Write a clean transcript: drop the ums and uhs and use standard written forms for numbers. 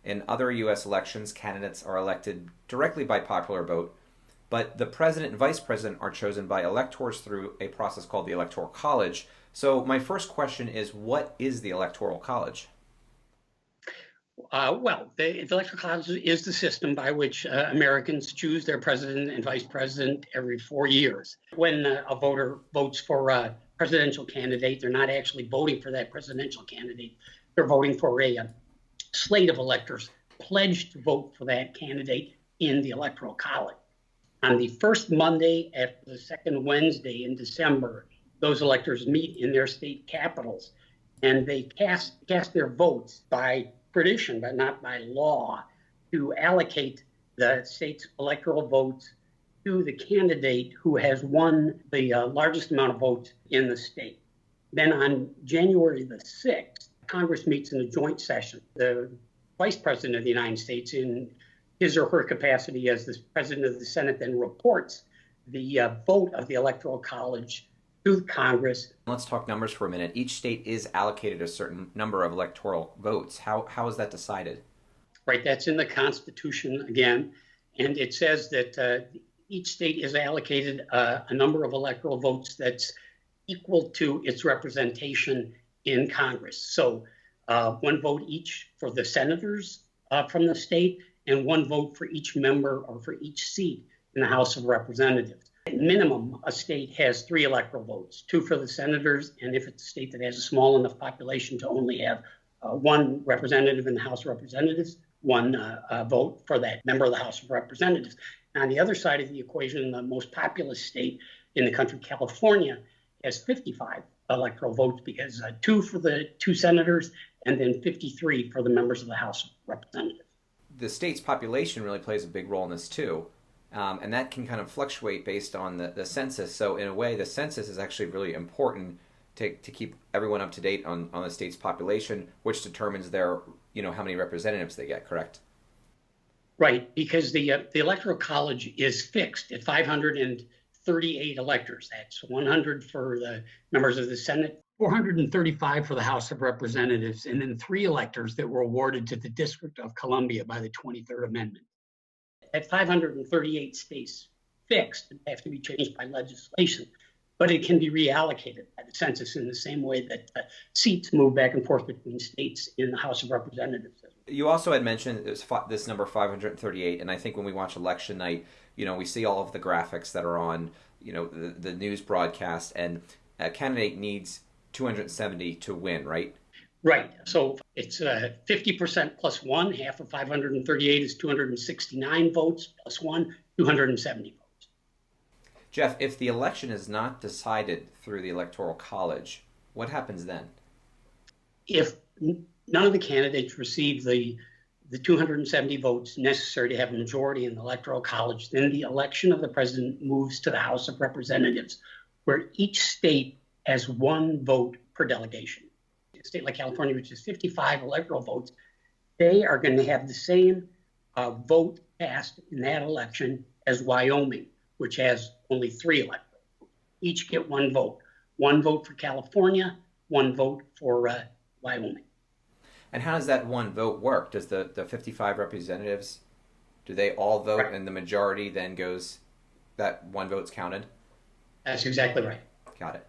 In other U.S. elections, candidates are elected directly by popular vote, but the president and vice president are chosen by electors through a process called the Electoral College. So my first question is, what is the Electoral College? The Electoral College is the system by which Americans choose their president and vice president every 4 years. When a voter votes for a presidential candidate, they're not actually voting for that presidential candidate. They're voting for a slate of electors pledged to vote for that candidate in the Electoral College. On the first Monday after the second Wednesday in December, those electors meet in their state capitals, and they cast their votes by tradition, but not by law, to allocate the state's electoral votes to the candidate who has won the largest amount of votes in the state. Then on January the 6th, Congress meets in a joint session. The Vice President of the United States, in his or her capacity as the President of the Senate, then reports the vote of the Electoral College to Congress. Let's talk numbers for a minute. Each state is allocated a certain number of electoral votes. How is that decided? Right, that's in the Constitution again, and it says that each state is allocated a number of electoral votes that's equal to its representation in Congress. So one vote each for the senators from the state, and one vote for each member or for each seat in the House of Representatives. At minimum, a state has 3 electoral votes, 2 for the senators, and if it's a state that has a small enough population to only have 1 representative in the House of Representatives, 1 vote for that member of the House of Representatives. And on the other side of the equation, the most populous state in the country, California, has 55 electoral votes because 2 for the 2 senators and then 53 for the members of the House of Representatives. The state's population really plays a big role in this too. And that can kind of fluctuate based on the census. So in a way, the census is actually really important to keep everyone up to date on the state's population, which determines their, how many representatives they get, correct? Right, because the Electoral College is fixed at 538 electors. That's 100 for the members of the Senate, 435 for the House of Representatives, and then 3 electors that were awarded to the District of Columbia by the 23rd Amendment. At 538 stays fixed, it have to be changed by legislation, but it can be reallocated by the census in the same way that seats move back and forth between states in the House of Representatives. You also had mentioned this number 538, and I think when we watch election night, we see all of the graphics that are on, the news broadcast, and a candidate needs 270 to win, right? Right. So it's 50% plus 1. Half of 538 is 269 votes plus 1, 270 votes. Jeff, if the election is not decided through the Electoral College, what happens then? If none of the candidates receive the 270 votes necessary to have a majority in the Electoral College, then the election of the president moves to the House of Representatives, where each state has 1 vote per delegation. A state like California, which is 55 electoral votes, they are going to have the same vote cast in that election as Wyoming, which has only 3 electoral votes. Each get 1 vote. 1 vote for California, 1 vote for Wyoming. And how does that 1 vote work? Does the 55 representatives, do they all vote, right, and the majority then goes, that 1 vote's counted? That's exactly right. Got it.